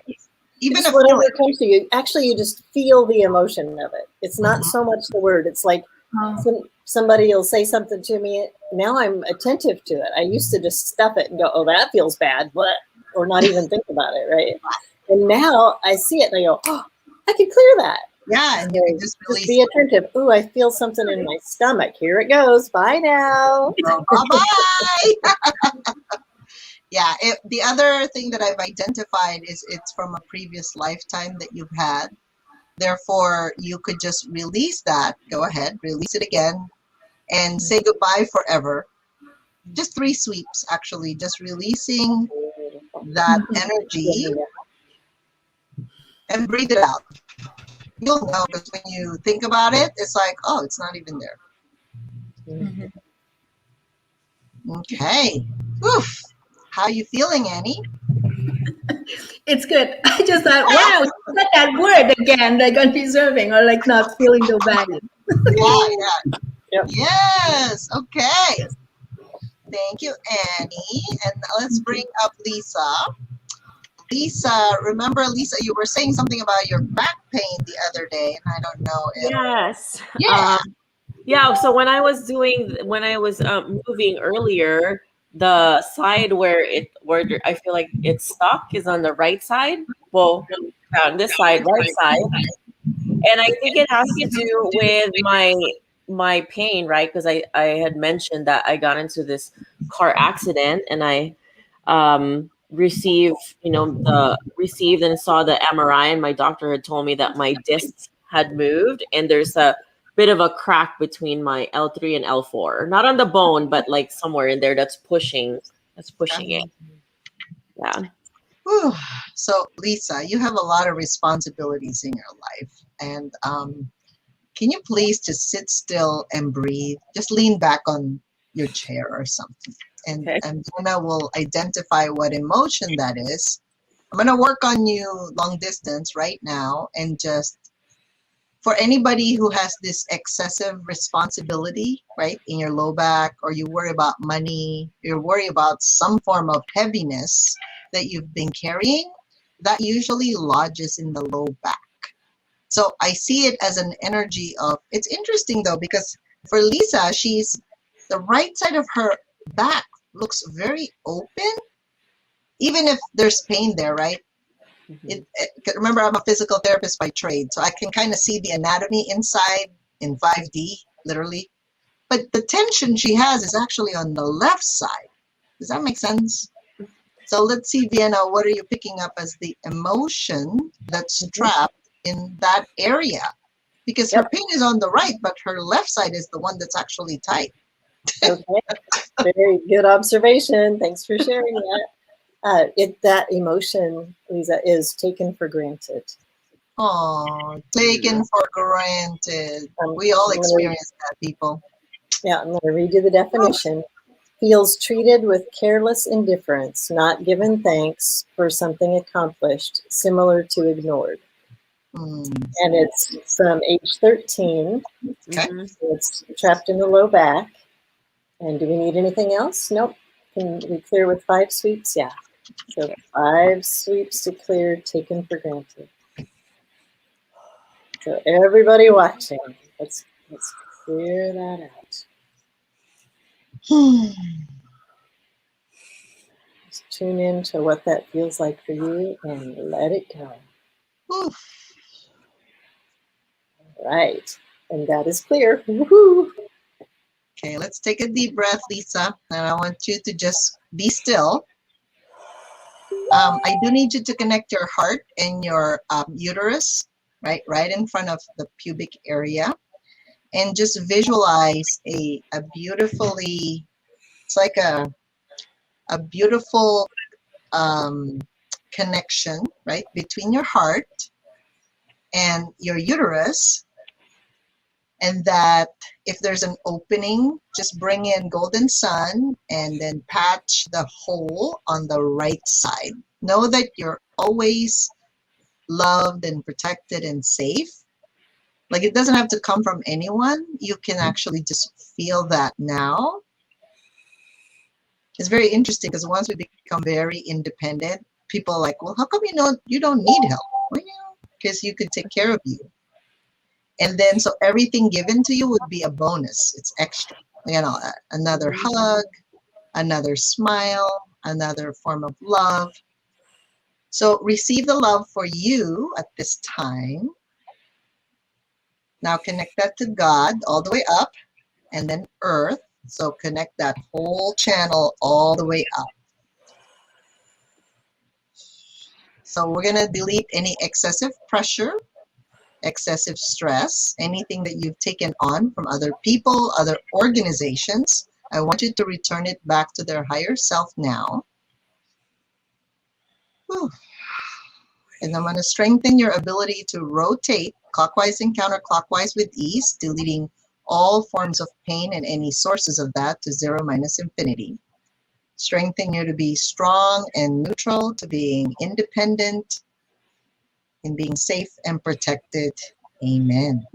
Speaker 1: even
Speaker 2: just
Speaker 1: if
Speaker 2: whatever comes to you. Actually, you just feel the emotion of it. It's not so much the word. It's like somebody will say something to me. Now I'm attentive to it. I used to just stuff it and go, "Oh, that feels bad," or not even think about it, right? And now I see it and I go, "Oh, I can clear that."
Speaker 1: Yeah, and you can just release.
Speaker 2: Be attentive. Ooh, I feel something in my stomach. Here it goes. Bye now.
Speaker 1: Bye-bye. Yeah, the other thing that I've identified is it's from a previous lifetime that you've had. Therefore, you could just release that. Go ahead, release it again, and say goodbye forever. Just 3 sweeps, actually, just releasing that energy and breathe it out. You'll know because when you think about it, it's like, oh, it's not even there. Okay. Oof. How you feeling, Annie?
Speaker 6: it's good. I just thought, wow, you said that word again, like undeserving or like not feeling the value.
Speaker 1: Yeah.
Speaker 2: Yep.
Speaker 1: Yes. Okay. Thank you, Annie. And let's bring up Lisa. Lisa, remember, Lisa, you were saying something about your back pain the other day, and I don't know if...
Speaker 7: Yes.
Speaker 1: Yeah.
Speaker 7: Yeah. So when I was moving earlier, the side where I feel like it's stuck is on the right side. Well, on this side, right side. And I think it has to do with my pain, right? Because I had mentioned that I got into this car accident and I received and saw the MRI, and my doctor had told me that my discs had moved and there's a bit of a crack between my L3 and L4. Not on the bone, but like somewhere in there that's pushing it. Yeah.
Speaker 1: Whew. So, Lisa, you have a lot of responsibilities in your life. And can you please just sit still and breathe? Just lean back on your chair or something. And Donna will identify what emotion that is. I'm going to work on you long distance right now. And just for anybody who has this excessive responsibility, right, in your low back, or you worry about money, you worry about some form of heaviness that you've been carrying, that usually lodges in the low back. So I see it as an energy of, it's interesting though, because for Lisa, the right side of her back looks very open, even if there's pain there, right? Remember, I'm a physical therapist by trade, so I can kind of see the anatomy inside in 5D, literally. But the tension she has is actually on the left side. Does that make sense? So let's see, Vienna, what are you picking up as the emotion that's trapped in that area? Because her pain is on the right, but her left side is the one that's actually tight.
Speaker 2: Okay, very good observation. Thanks for sharing that. That emotion, Lisa, is taken for granted.
Speaker 1: Oh, taken for granted. We all experience that, people.
Speaker 2: Yeah, I'm going to read you the definition. Feels treated with careless indifference, not given thanks for something accomplished, similar to ignored.
Speaker 1: Mm,
Speaker 2: And it's from age 13.
Speaker 1: okay.
Speaker 7: Mhm.
Speaker 2: So it's trapped in the low back. And do we need anything else? Nope. Can we clear with 5 sweeps? Yeah. So 5 sweeps to clear, taken for granted. So everybody watching, let's clear that out. Just tune in to what that feels like for you and let it go.
Speaker 1: Oof.
Speaker 2: Right. And that is clear. Woohoo!
Speaker 1: Okay, let's take a deep breath, Lisa. And I want you to just be still. I do need you to connect your heart and your uterus, right in front of the pubic area. And just visualize a beautifully, it's like a beautiful connection, right, between your heart and your uterus. And that if there's an opening, just bring in golden sun and then patch the hole on the right side. Know that you're always loved and protected and safe. Like, it doesn't have to come from anyone. You can actually just feel that now. It's very interesting because once we become very independent, people are like, well, how come you don't need help? Well, because you could take care of you. And then, so everything given to you would be a bonus. It's extra. Another hug, another smile, another form of love. So receive the love for you at this time. Now connect that to God all the way up, and then earth. So connect that whole channel all the way up. So we're going to delete any excessive pressure, excessive stress, anything that you've taken on from other people, other organizations. I want you to return it back to their higher self now. Whew. And I'm going to strengthen your ability to rotate clockwise and counterclockwise with ease, deleting all forms of pain and any sources of that to 0 minus infinity. Strengthen you to be strong and neutral, to being independent, and being safe and protected. Amen.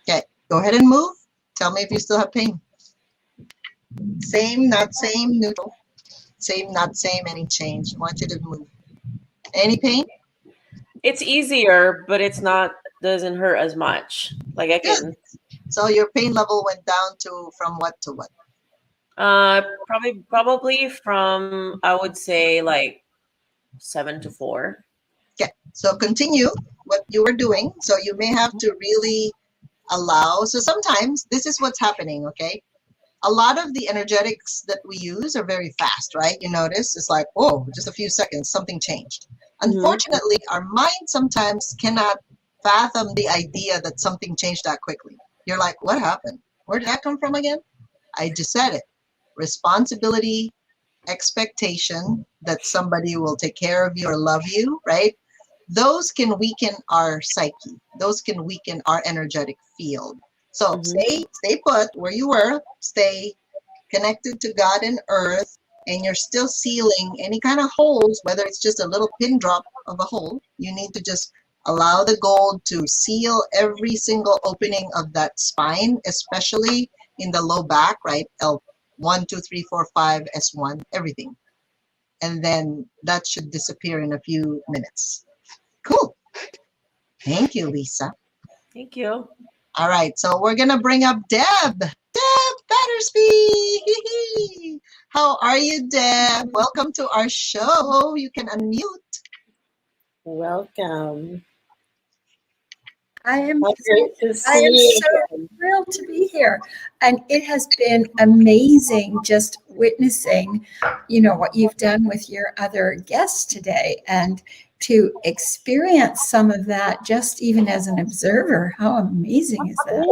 Speaker 1: Okay, go ahead and move. Tell me if you still have pain. Same, not same, neutral. Same, not same, any change. I want you to move. Any pain?
Speaker 7: It's easier, but it's not, doesn't hurt as much. Like I can.
Speaker 1: So your pain level went down to from what to what?
Speaker 7: Probably from, I would say, like 7 to 4.
Speaker 1: Okay, so continue what you were doing. So you may have to really allow. So sometimes this is what's happening, okay? A lot of the energetics that we use are very fast, right? You notice it's like, oh, just a few seconds, something changed. Unfortunately, our mind sometimes cannot fathom the idea that something changed that quickly. You're like, what happened? Where did that come from again? I just said it. Responsibility, expectation that somebody will take care of you or love you, right? Those can weaken our psyche. Those can weaken our energetic field. So stay put where you were, stay connected to God and earth, and you're still sealing any kind of holes, whether it's just a little pin drop of a hole. You need to just allow the gold to seal every single opening of that spine, especially in the low back, right? L1, 2, 3, 4, 5, S1, everything. And then that should disappear in a few minutes. Cool. Thank you, Lisa.
Speaker 7: Thank you.
Speaker 1: All right, so we're going to bring up Deb. Deb Battersby. How are you, Deb? Welcome to our show. You can unmute.
Speaker 2: Welcome.
Speaker 8: I am
Speaker 2: Great to see
Speaker 8: I am
Speaker 2: you.
Speaker 8: so thrilled to be here. And it has been amazing just witnessing, what you've done with your other guests today and to experience some of that just even as an observer. How amazing is that?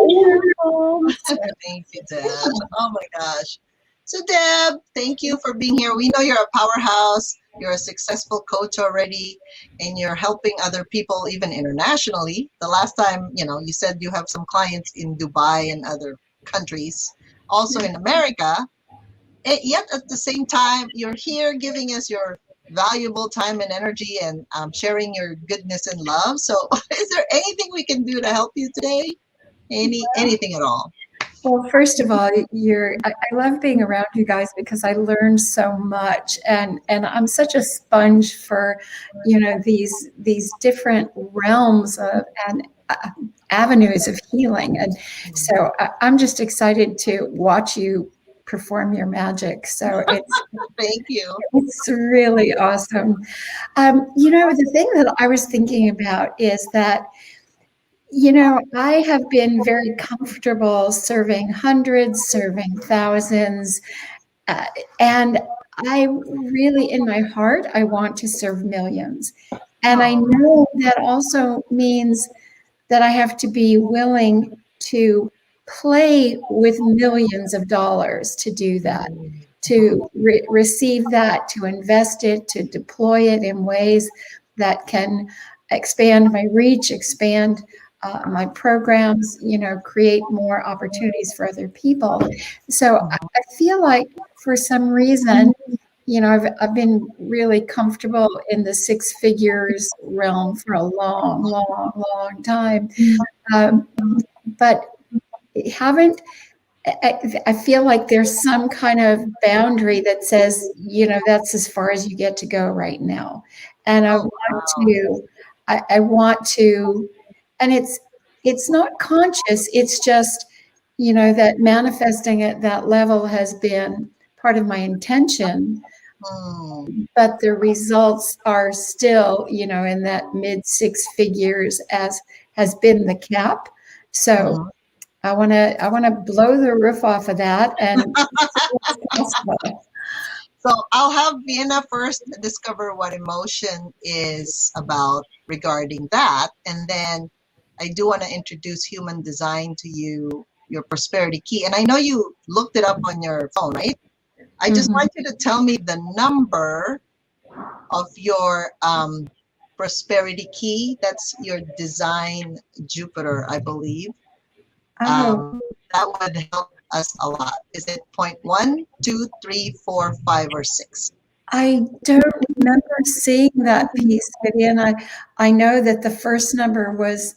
Speaker 1: Thank you, Deb. Oh my gosh. So Deb, thank you for being here. We know you're a powerhouse. You're a successful coach already, and you're helping other people even internationally. The last time, you said you have some clients in Dubai and other countries. also in America. Yet at the same time, you're here giving us your valuable time and energy and sharing your goodness and love. So is there anything we can do to help you today? Anything at all?
Speaker 8: Well, first of all, I love being around you guys because I learned so much, and I'm such a sponge for, these different realms of and avenues of healing, and so I'm just excited to watch you perform your magic. So
Speaker 1: Thank you.
Speaker 8: it's really awesome. The thing that I was thinking about is that, I have been very comfortable serving hundreds, serving thousands, and I really, in my heart, I want to serve millions. And I know that also means that I have to be willing to play with millions of dollars to do that, to receive that, to invest it, to deploy it in ways that can expand my reach, expand my programs, create more opportunities for other people. So I feel like for some reason, I've been really comfortable in the six figures realm for a long, long, long time. But haven't, I feel like there's some kind of boundary that says, that's as far as you get to go right now. And I want to, and it's not conscious. It's just, that manifesting at that level has been part of my intention. But the results are still, in that mid six figures as has been the cap. So I want to blow the roof off of that. And
Speaker 1: so I'll have Vienna first discover what emotion is about regarding that. And then I do want to introduce human design to you, your prosperity key. And I know you looked it up on your phone, right? I just want you to tell me the number of your prosperity key. That's your design Jupiter, I believe. That would help us a lot. Is it 0.1, 2, 3, 4, 5, or 6?
Speaker 8: I don't remember seeing that piece, Vivian. I know that the first number was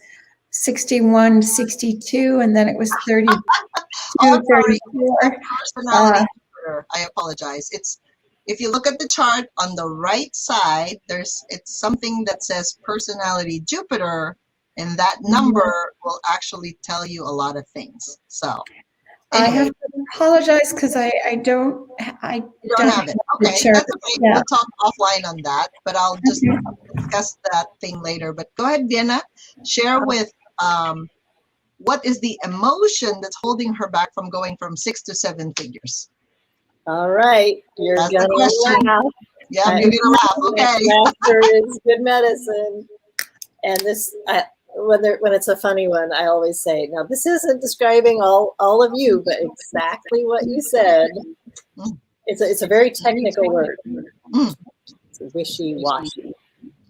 Speaker 8: 61, 62, and then it was 32, 34.
Speaker 1: Personality Jupiter. I apologize. It's, if you look at the chart on the right side, it's something that says personality Jupiter, and that number will actually tell you a lot of things. So anyway.
Speaker 8: I have to apologize because I don't
Speaker 1: have it. Okay, that's okay. Yeah. We'll talk offline on that, but I'll just discuss that thing later. But go ahead, Vienna, share with what is the emotion that's holding her back from going from 6 to 7 figures?
Speaker 2: All right, you're
Speaker 1: that's
Speaker 2: gonna laugh.
Speaker 1: Yeah, you're gonna laugh. Okay.
Speaker 2: Laughter is good medicine, and this. When it's a funny one, I always say, now this isn't describing all of you, but exactly what you said. It's a very technical word. It's wishy-washy.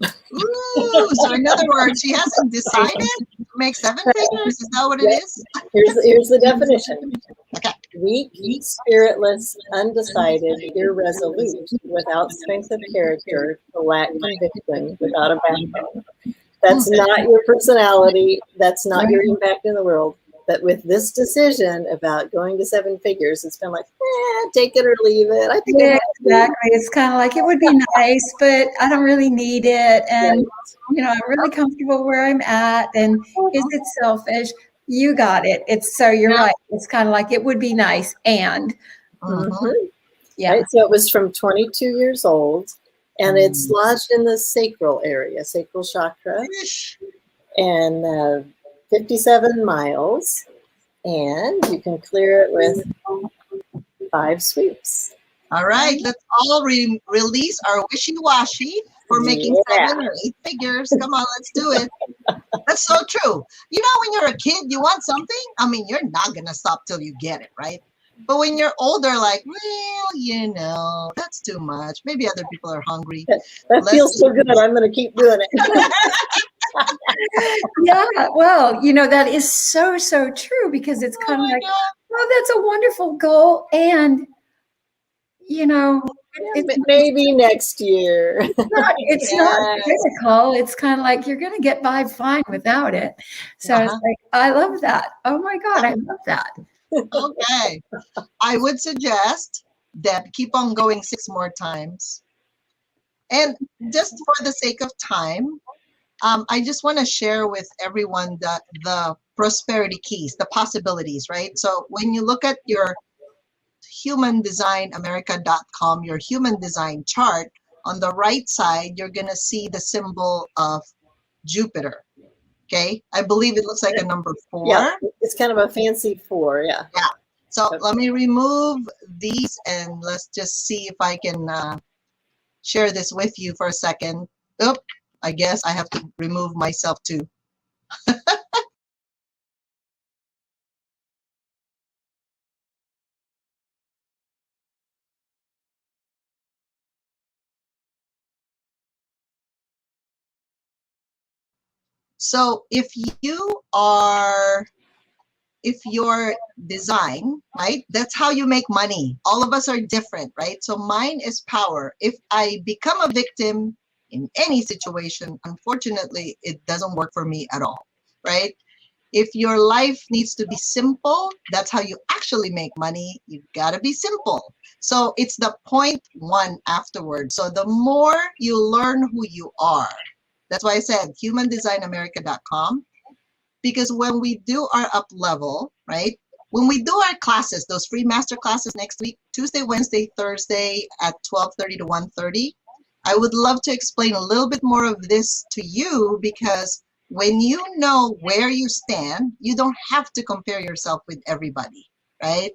Speaker 1: Ooh, so in other words, she hasn't decided to make 7 figures? Is that what it is?
Speaker 2: Here's the definition.
Speaker 1: Okay.
Speaker 2: Weak, spiritless, undecided, irresolute, without strength of character, to lack conviction, without a backbone. That's not your personality. That's not your impact in the world. But with this decision about going to 7 figures, it's been like, take it or leave it. I think
Speaker 8: exactly. It's kind of like, it would be nice, but I don't really need it. And, I'm really comfortable where I'm at. And is it selfish? You got it. You're right. It's kind of like, it would be nice. And yeah.
Speaker 2: Right? So it was from 22 years old. And it's lodged in the sacral area, sacral chakra, and 57 miles. And you can clear it with 5 sweeps.
Speaker 1: All right, let's all release our wishy-washy for making 7 or 8 figures. Come on, let's do it. That's so true. When you're a kid, you want something. I mean, you're not going to stop till you get it, right? But when you're older, like, well, that's too much. Maybe other people are hungry.
Speaker 2: That feels so good. I'm going to keep doing it.
Speaker 8: Yeah, well, that is so true because it's kind of like, well, that's a wonderful goal. And, you know, it's
Speaker 2: Maybe next year.
Speaker 8: it's not critical. It's kind of like you're going to get by fine without it. So it's like, I love that. Oh my God, I love that.
Speaker 1: Okay. I would suggest that keep on going 6 more times. And just for the sake of time, I just want to share with everyone the prosperity keys, the possibilities, right? So when you look at your humandesignamerica.com, your human design chart, on the right side, you're going to see the symbol of Jupiter. Okay. I believe it looks like a number 4.
Speaker 2: Yeah, it's kind of a fancy 4. Yeah.
Speaker 1: Yeah. So let me remove these and let's just see if I can share this with you for a second. Oop, I guess I have to remove myself too. So if your design, right, that's how you make money. All of us are different, right? So mine is power. If I become a victim in any situation, unfortunately, it doesn't work for me at all, right? If your life needs to be simple, that's how you actually make money. You've got to be simple. So it's the point 1 afterwards. So the more you learn who you are, that's why I said humandesignamerica.com. Because when we do our up level, right? When we do our classes, those free master classes next week, Tuesday, Wednesday, Thursday at 12:30 to 1:30, I would love to explain a little bit more of this to you, because when you know where you stand, you don't have to compare yourself with everybody, right?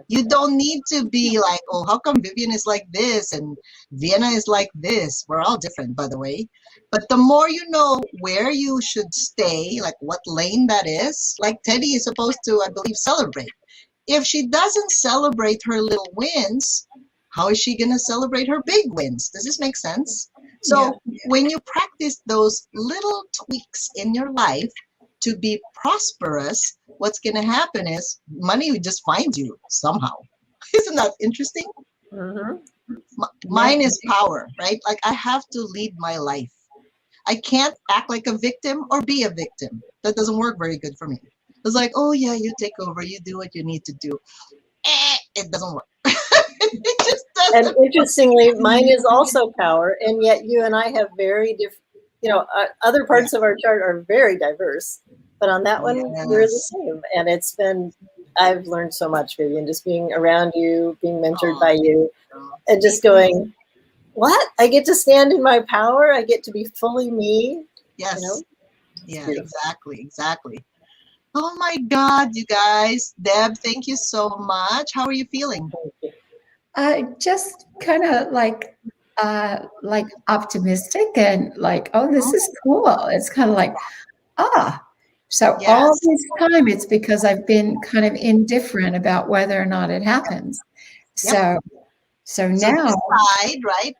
Speaker 1: You don't need to be like, oh, how come Vivian is like this and Vienna is like this? We're all different, by the way. But the more you know where you should stay, like what lane that is, like Teddy is supposed to, I believe, celebrate. If she doesn't celebrate her little wins, how is she going to celebrate her big wins? Does this make sense? So when you practice those little tweaks in your life to be prosperous, what's going to happen is money just finds you somehow. Isn't that interesting?
Speaker 2: Mm-hmm.
Speaker 1: Mine is power, right? Like I have to lead my life. I can't act like a victim or be a victim. That doesn't work very good for me. It's like, oh yeah, you take over, you do what you need to do. It doesn't work. It just doesn't.
Speaker 2: And interestingly, mine is also power, and yet you and I have very different. Other parts of our chart are very diverse, but on that one, we're the same. And I've learned so much, Vivian, just being around you, being mentored by you, and just going, what? I get to stand in my power. I get to be fully me.
Speaker 1: Yes. Yeah, exactly. Oh my God, you guys. Deb, thank you so much. How are you feeling?
Speaker 8: Just kind of like optimistic and like, oh, this is cool. It's kind of like, so all this time it's because I've been kind of indifferent about whether or not it happens. So now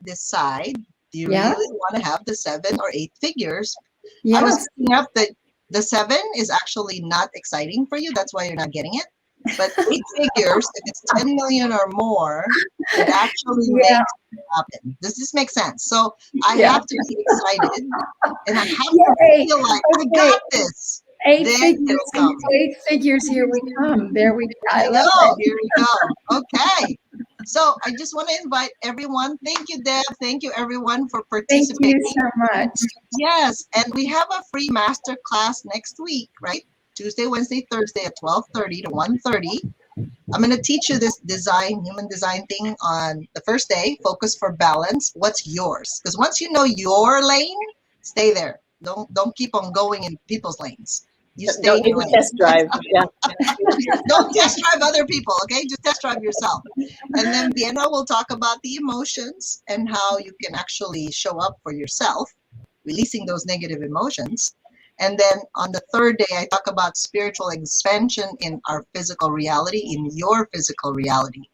Speaker 1: decide, do you really want to have the 7 or 8 figures?
Speaker 8: Yes.
Speaker 1: I was looking up that the 7 is actually not exciting for you. That's why you're not getting it. But 8 figures, if it's 10 million or more, it actually makes it happen. Does this make sense? So I have to be excited, and I have to feel like I got this.
Speaker 8: 8 figures, here we come. There we go. I love it.
Speaker 1: Here we go. Okay. So I just want to invite everyone. Thank you, Deb. Thank you, everyone, for participating.
Speaker 8: Thank you so much.
Speaker 1: Yes, and we have a free master class next week, right? Tuesday, Wednesday, Thursday at 12:30 to 1:30. I'm going to teach you this human design thing on the first day, focus for balance. What's yours? Because once you know your lane, stay there. Don't keep on going in people's lanes. You stay in your lane.
Speaker 2: Test drive. Yeah.
Speaker 1: Don't test drive other people, okay? Just test drive yourself. And then Vienna will talk about the emotions and how you can actually show up for yourself, releasing those negative emotions. And then on the third day, I talk about spiritual expansion in our physical reality, in your physical reality.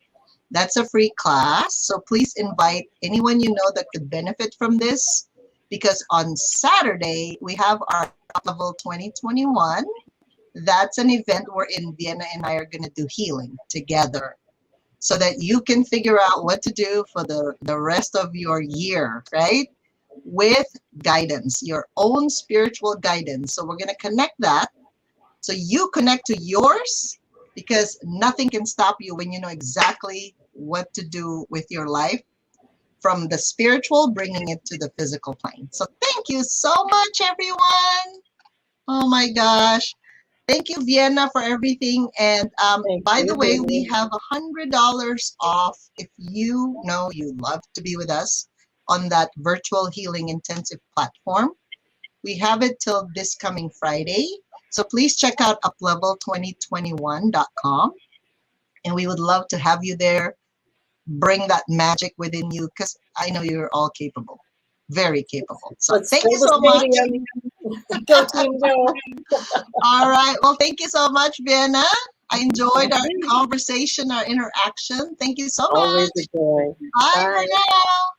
Speaker 1: That's a free class. So please invite anyone you know that could benefit from this, because on Saturday, we have our level 2021. That's an event wherein Vienna and I are going to do healing together so that you can figure out what to do for the rest of your year, right? With guidance, your own spiritual guidance. So we're going to connect that. So you connect to yours, because nothing can stop you when you know exactly what to do with your life, from the spiritual, bringing it to the physical plane. So thank you so much, everyone. Oh my gosh. Thank you, Vienna, for everything. And by the way, we have $100 off if you know you love to be with us on that virtual healing intensive platform. We have it till this coming Friday. So please check out uplevel2021.com. And we would love to have you there. Bring that magic within you, because I know you're all capable, very capable. So thank you so much.
Speaker 2: Go team, go.
Speaker 1: All right. Well, thank you so much, Vienna. I enjoyed our conversation, our interaction. Thank you so much.
Speaker 2: Always a joy.
Speaker 1: Bye for now.